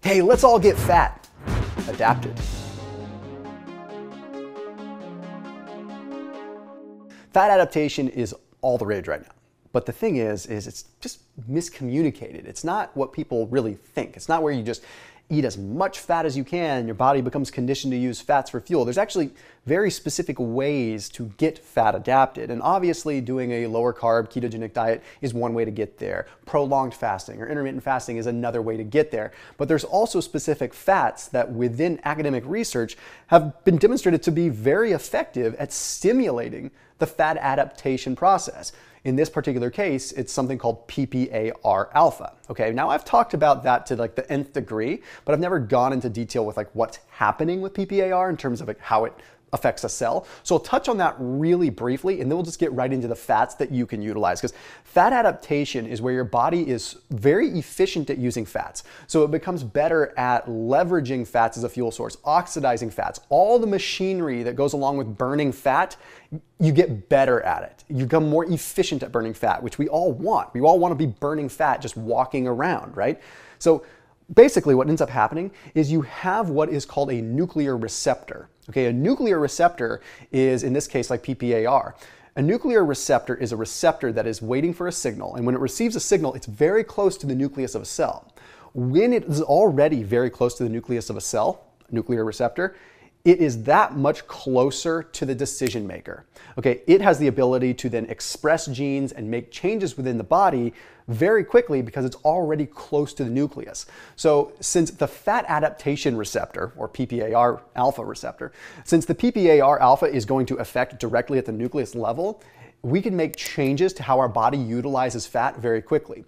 Hey, let's all get fat. Adapted. Fat adaptation is all the rage right now. But the thing is it's just miscommunicated. It's not what people really think. It's not where you just eat as much fat as you can and your body becomes conditioned to use fats for fuel. There's actually very specific ways to get fat adapted. And obviously doing a lower carb ketogenic diet is one way to get there. Prolonged fasting or intermittent fasting is another way to get there. But there's also specific fats that within academic research have been demonstrated to be very effective at stimulating the fat adaptation process. In this particular case, it's something called PPAR alpha. Okay, now I've talked about that to like the nth degree, but I've never gone into detail with like what's happening with PPAR in terms of like how it affects a cell. So I'll touch on that really briefly, and then we'll just get right into the fats that you can utilize, because fat adaptation is where your body is very efficient at using fats. So it becomes better at leveraging fats as a fuel source, oxidizing fats, all the machinery that goes along with burning fat. You get better at it. You become more efficient at burning fat, which we all want. We all want to be burning fat just walking around, right? So basically what ends up happening is you have what is called a nuclear receptor. Okay, a nuclear receptor is, in this case, like PPAR. A nuclear receptor is a receptor that is waiting for a signal, and when it receives a signal, it's very close to the nucleus of a cell. When it is already very close to the nucleus of a cell, nuclear receptor, it is that much closer to the decision maker. Okay, it has the ability to then express genes and make changes within the body very quickly because it's already close to the nucleus. So since the fat adaptation receptor, or PPAR alpha receptor, since the PPAR alpha is going to affect directly at the nucleus level, we can make changes to how our body utilizes fat very quickly.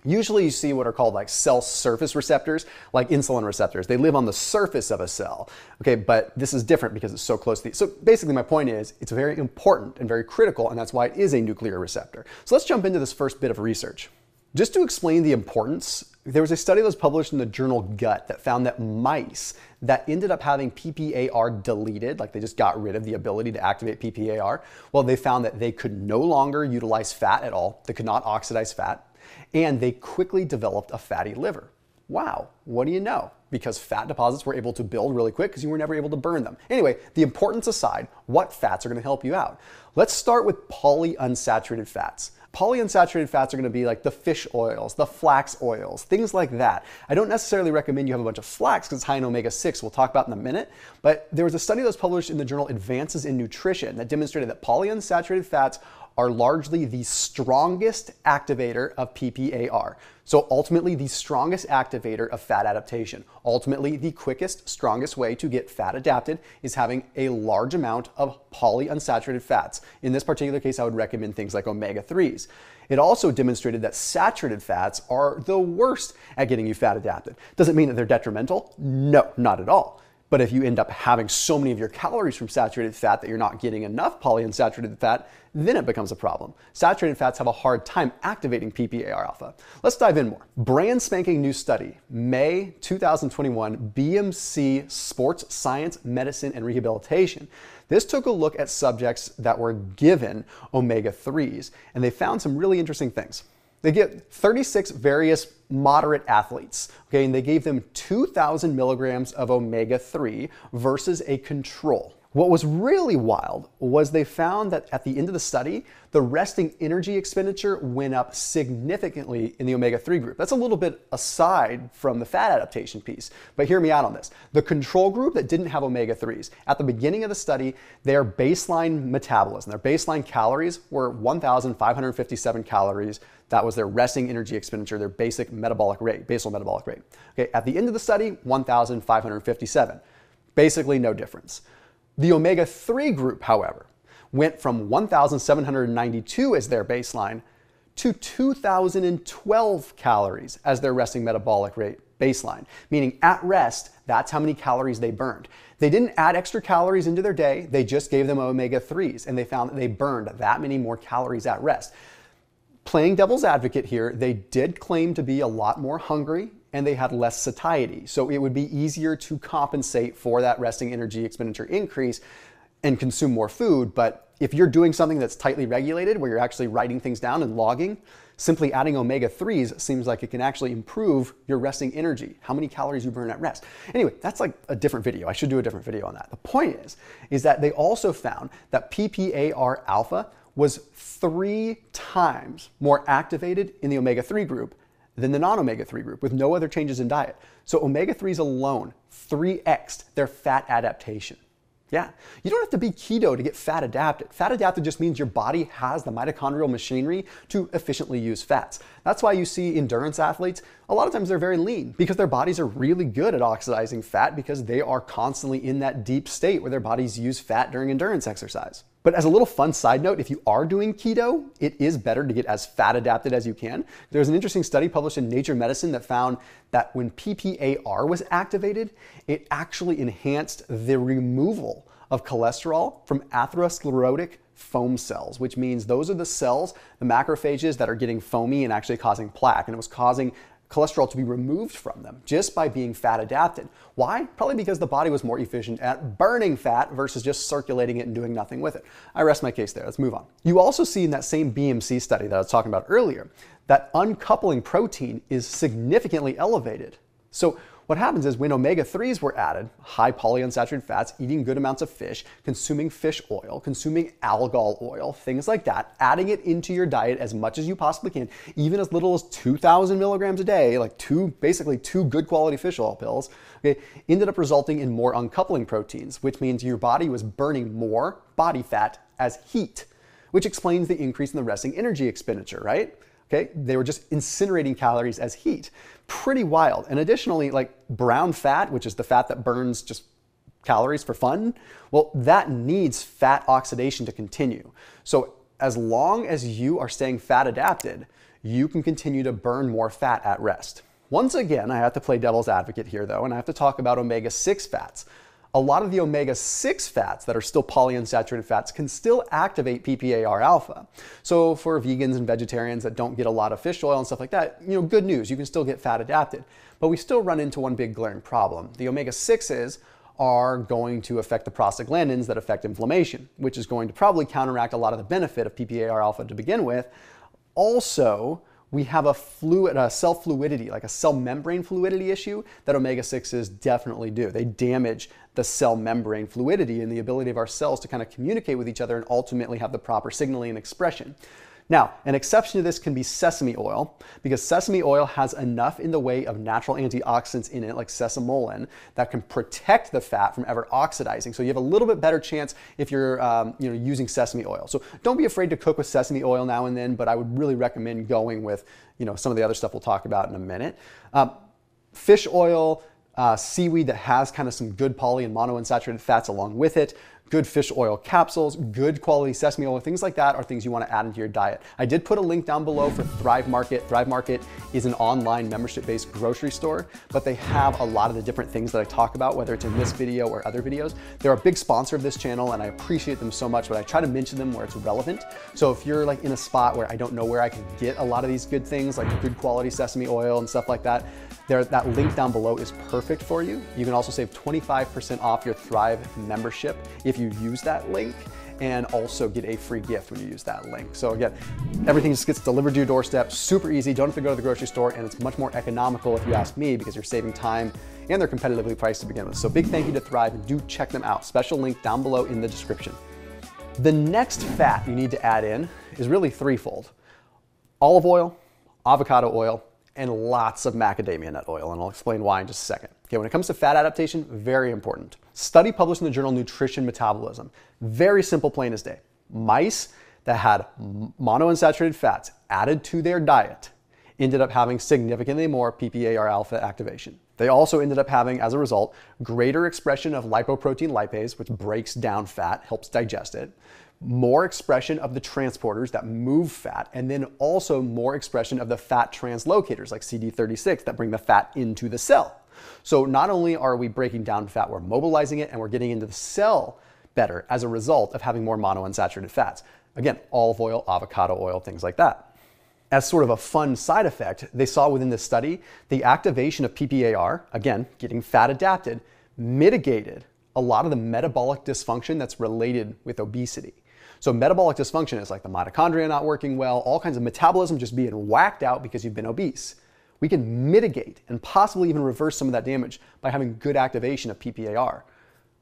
Usually you see what are called like cell surface receptors, like insulin receptors. They live on the surface of a cell. Okay, but this is different because it's so close to the, so basically my point is it's very important and very critical, and that's why it is a nuclear receptor. So let's jump into this first bit of research. Just to explain the importance, there was a study that was published in the journal Gut that found that mice that ended up having PPAR deleted, like they just got rid of the ability to activate PPAR, well, they found that they could no longer utilize fat at all. They could not oxidize fat, and they quickly developed a fatty liver. Wow, what do you know? Because fat deposits were able to build really quick because you were never able to burn them. Anyway, the importance aside, what fats are going to help you out? Let's start with polyunsaturated fats. Polyunsaturated fats are going to be like the fish oils, the flax oils, things like that. I don't necessarily recommend you have a bunch of flax because it's high in omega-6. We'll talk about in a minute. But there was a study that was published in the journal Advances in Nutrition that demonstrated that polyunsaturated fats are largely the strongest activator of PPAR. So ultimately the strongest activator of fat adaptation. Ultimately the quickest, strongest way to get fat adapted is having a large amount of polyunsaturated fats. In this particular case, I would recommend things like omega-3s. It also demonstrated that saturated fats are the worst at getting you fat adapted. Does it mean that they're detrimental? No, not at all. But if you end up having so many of your calories from saturated fat that you're not getting enough polyunsaturated fat, then it becomes a problem. Saturated fats have a hard time activating PPAR alpha. Let's dive in more. Brand spanking new study, May 2021, BMC Sports Science, Medicine, and Rehabilitation. This took a look at subjects that were given omega-3s, and they found some really interesting things. They get 36 various moderate athletes, okay, and they gave them 2,000 milligrams of omega-3 versus a control. What was really wild was they found that at the end of the study, the resting energy expenditure went up significantly in the omega-3 group. That's a little bit aside from the fat adaptation piece, but hear me out on this. The control group that didn't have omega-3s, at the beginning of the study, their baseline metabolism, their baseline calories were 1,557 calories. That was their resting energy expenditure, their basic metabolic rate, basal metabolic rate. Okay, at the end of the study, 1,557. Basically no difference. The omega-3 group, however, went from 1,792 as their baseline to 2,012 calories as their resting metabolic rate baseline, meaning at rest, that's how many calories they burned. They didn't add extra calories into their day, they just gave them omega-3s, and they found that they burned that many more calories at rest. Playing devil's advocate here, they did claim to be a lot more hungry and they had less satiety. So it would be easier to compensate for that resting energy expenditure increase and consume more food, but if you're doing something that's tightly regulated, where you're actually writing things down and logging, simply adding omega-3s seems like it can actually improve your resting energy, how many calories you burn at rest. Anyway, that's like a different video. I should do a different video on that. The point is that they also found that PPAR alpha was 3 times more activated in the omega-3 group than the non-omega-3 group with no other changes in diet. So omega-3s alone 3x'd their fat adaptation. Yeah, you don't have to be keto to get fat adapted. Fat adapted just means your body has the mitochondrial machinery to efficiently use fats. That's why you see endurance athletes, a lot of times they're very lean because their bodies are really good at oxidizing fat because they are constantly in that deep state where their bodies use fat during endurance exercise. But as a little fun side note, if you are doing keto, it is better to get as fat adapted as you can. There's an interesting study published in Nature Medicine that found that when PPAR was activated, it actually enhanced the removal of cholesterol from atherosclerotic foam cells, which means those are the cells, the macrophages that are getting foamy and actually causing plaque. And it was causing cholesterol to be removed from them just by being fat adapted. Why? Probably because the body was more efficient at burning fat versus just circulating it and doing nothing with it. I rest my case there. Let's move on. You also see in that same BMC study that I was talking about earlier that uncoupling protein is significantly elevated. So what happens is when omega-3s were added, high polyunsaturated fats, eating good amounts of fish, consuming fish oil, consuming algal oil, things like that, adding it into your diet as much as you possibly can, even as little as 2,000 milligrams a day, like basically two good quality fish oil pills, okay, ended up resulting in more uncoupling proteins, which means your body was burning more body fat as heat, which explains the increase in the resting energy expenditure, right? Okay, they were just incinerating calories as heat. Pretty wild. And additionally, like brown fat, which is the fat that burns just calories for fun, well, that needs fat oxidation to continue. So as long as you are staying fat adapted, you can continue to burn more fat at rest. Once again, I have to play devil's advocate here though, and I have to talk about omega-6 fats. A lot of the omega-6 fats that are still polyunsaturated fats can still activate PPAR alpha. So for vegans and vegetarians that don't get a lot of fish oil and stuff like that, good news, you can still get fat adapted. But we still run into one big glaring problem. The omega-6s are going to affect the prostaglandins that affect inflammation, which is going to probably counteract a lot of the benefit of PPAR alpha to begin with. Also, we have a cell fluidity, like a cell membrane fluidity issue that omega-6s definitely do. They damage the cell membrane fluidity and the ability of our cells to kind of communicate with each other and ultimately have the proper signaling and expression. Now, an exception to this can be sesame oil, because sesame oil has enough in the way of natural antioxidants in it, like sesamolin, that can protect the fat from ever oxidizing. So you have a little bit better chance if you're using sesame oil. So don't be afraid to cook with sesame oil now and then, but I would really recommend going with some of the other stuff we'll talk about in a minute. Fish oil, seaweed that has kind of some good poly and monounsaturated fats along with it, good fish oil capsules, good quality sesame oil, things like that are things you want to add into your diet. I did put a link down below for Thrive Market. Thrive Market is an online membership-based grocery store, but they have a lot of the different things that I talk about, whether it's in this video or other videos. They're a big sponsor of this channel and I appreciate them so much, but I try to mention them where it's relevant. So if you're like in a spot where I don't know where I can get a lot of these good things, like good quality sesame oil and stuff like that, that link down below is perfect for you. You can also save 25% off your Thrive membership if you use that link, and also get a free gift when you use that link. So again, everything just gets delivered to your doorstep, super easy, don't have to go to the grocery store, and it's much more economical if you ask me because you're saving time and they're competitively priced to begin with. So big thank you to Thrive, and do check them out. Special link down below in the description. The next fat you need to add in is really threefold: olive oil, avocado oil, and lots of macadamia nut oil, and I'll explain why in just a second. Okay, when it comes to fat adaptation, very important. Study published in the journal Nutrition Metabolism. Very simple, plain as day. Mice that had monounsaturated fats added to their diet ended up having significantly more PPAR alpha activation. They also ended up having, as a result, greater expression of lipoprotein lipase, which breaks down fat, helps digest it, more expression of the transporters that move fat, and then also more expression of the fat translocators like CD36 that bring the fat into the cell. So not only are we breaking down fat, we're mobilizing it and we're getting into the cell better as a result of having more monounsaturated fats. Again, olive oil, avocado oil, things like that. As sort of a fun side effect, they saw within this study, the activation of PPAR, again, getting fat adapted, mitigated a lot of the metabolic dysfunction that's related with obesity. So metabolic dysfunction is like the mitochondria not working well, all kinds of metabolism just being whacked out because you've been obese. We can mitigate and possibly even reverse some of that damage by having good activation of PPAR.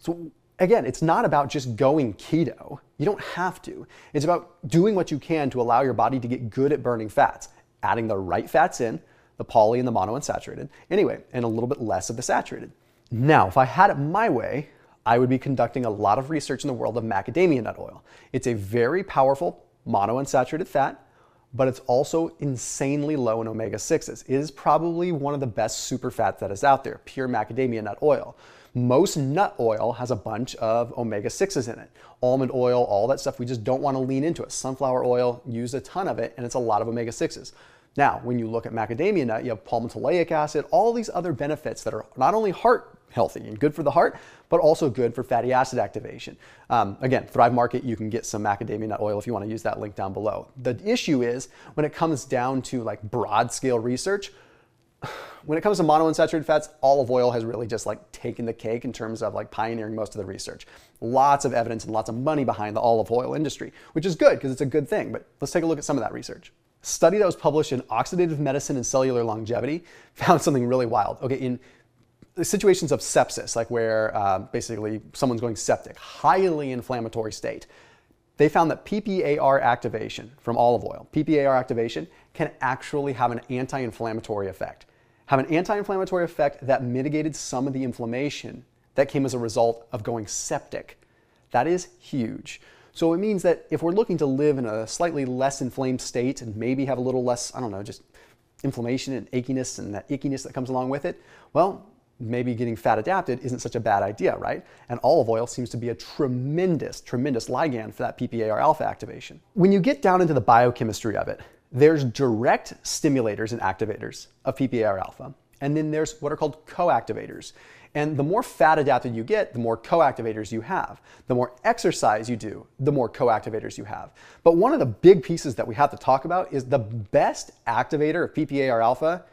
So again, it's not about just going keto. You don't have to. It's about doing what you can to allow your body to get good at burning fats, adding the right fats in, the poly and the monounsaturated, anyway, and a little bit less of the saturated. Now, if I had it my way, I would be conducting a lot of research in the world of macadamia nut oil. It's a very powerful monounsaturated fat, but it's also insanely low in omega-6s. It is probably one of the best super fats that is out there, pure macadamia nut oil. Most nut oil has a bunch of omega-6s in it. Almond oil, all that stuff, we just don't want to lean into it. Sunflower oil, use a ton of it, and it's a lot of omega-6s. Now, when you look at macadamia nut, you have palmitoleic acid, all these other benefits that are not only heart healthy and good for the heart, but also good for fatty acid activation. Again, Thrive Market, you can get some macadamia nut oil if you want to use that link down below. The issue is when it comes down to like broad scale research, when it comes to monounsaturated fats, olive oil has really just like taken the cake in terms of like pioneering most of the research. Lots of evidence and lots of money behind the olive oil industry, which is good because it's a good thing, but let's take a look at some of that research. A study that was published in Oxidative Medicine and Cellular Longevity found something really wild. Okay, in situations of sepsis, like where basically someone's going septic, highly inflammatory state, they found that PPAR activation from olive oil, PPAR activation can actually have an anti-inflammatory effect. Have an anti-inflammatory effect that mitigated some of the inflammation that came as a result of going septic. That is huge. So it means that if we're looking to live in a slightly less inflamed state and maybe have a little less, I don't know, just inflammation and achiness and that ickiness that comes along with it, well, maybe getting fat adapted isn't such a bad idea, right? And olive oil seems to be a tremendous, tremendous ligand for that PPAR alpha activation. When you get down into the biochemistry of it, there's direct stimulators and activators of PPAR alpha, and then there's what are called co-activators. And the more fat adapted you get, the more co-activators you have. The more exercise you do, the more co-activators you have. But one of the big pieces that we have to talk about is the best activator of PPAR alpha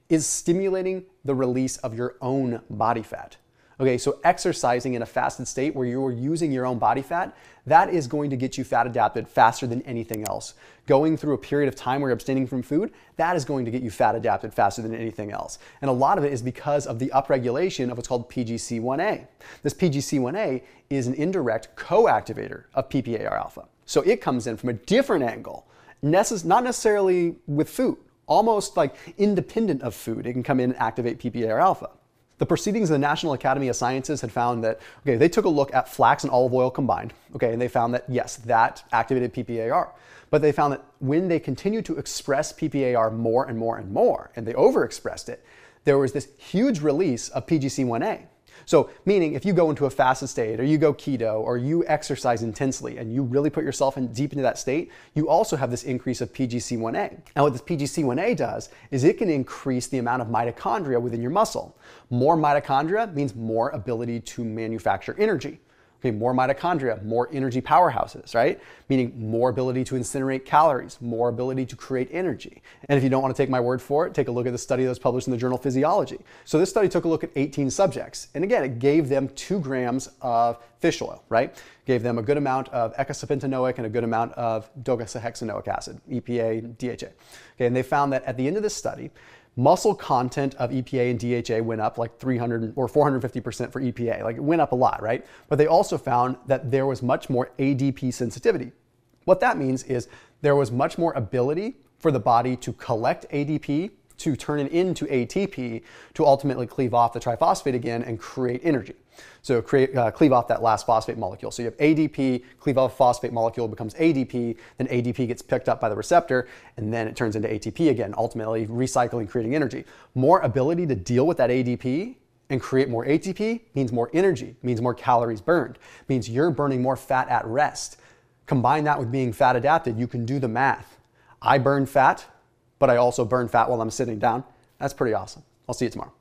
is stimulating the release of your own body fat. Okay, so exercising in a fasted state where you're using your own body fat, that is going to get you fat adapted faster than anything else. Going through a period of time where you're abstaining from food, that is going to get you fat adapted faster than anything else. And a lot of it is because of the upregulation of what's called PGC1A. This PGC1A is an indirect co-activator of PPAR alpha. So it comes in from a different angle, not necessarily with food, almost like independent of food. It can come in and activate PPAR alpha. The proceedings of the National Academy of Sciences had found that, okay, they took a look at flax and olive oil combined, okay, and they found that, yes, that activated PPAR. But they found that when they continued to express PPAR more and more and more, and they overexpressed it, there was this huge release of PGC1A. So meaning if you go into a fasted state or you go keto or you exercise intensely and you really put yourself deep into that state, you also have this increase of PGC1A. And what this PGC1A does is it can increase the amount of mitochondria within your muscle. More mitochondria means more ability to manufacture energy. Okay, more mitochondria, more energy powerhouses, right? Meaning more ability to incinerate calories, more ability to create energy. And if you don't want to take my word for it, take a look at the study that was published in the journal Physiology. So this study took a look at 18 subjects. And again, it gave them 2 grams of fish oil, right? Gave them a good amount of eicosapentaenoic and a good amount of docosahexaenoic acid, EPA, DHA. Okay, and they found that at the end of this study, muscle content of EPA and DHA went up like 300 or 450% for EPA. Like it went up a lot, right? But they also found that there was much more ADP sensitivity. What that means is there was much more ability for the body to collect ADP, to turn it into ATP, to ultimately cleave off the triphosphate again and create energy. So cleave off that last phosphate molecule. So you have ADP, cleave off phosphate molecule becomes ADP, then ADP gets picked up by the receptor, and then it turns into ATP again, ultimately recycling, creating energy. More ability to deal with that ADP and create more ATP means more energy, means more calories burned, means you're burning more fat at rest. Combine that with being fat adapted, you can do the math. I burn fat, but I also burn fat while I'm sitting down. That's pretty awesome. I'll see you tomorrow.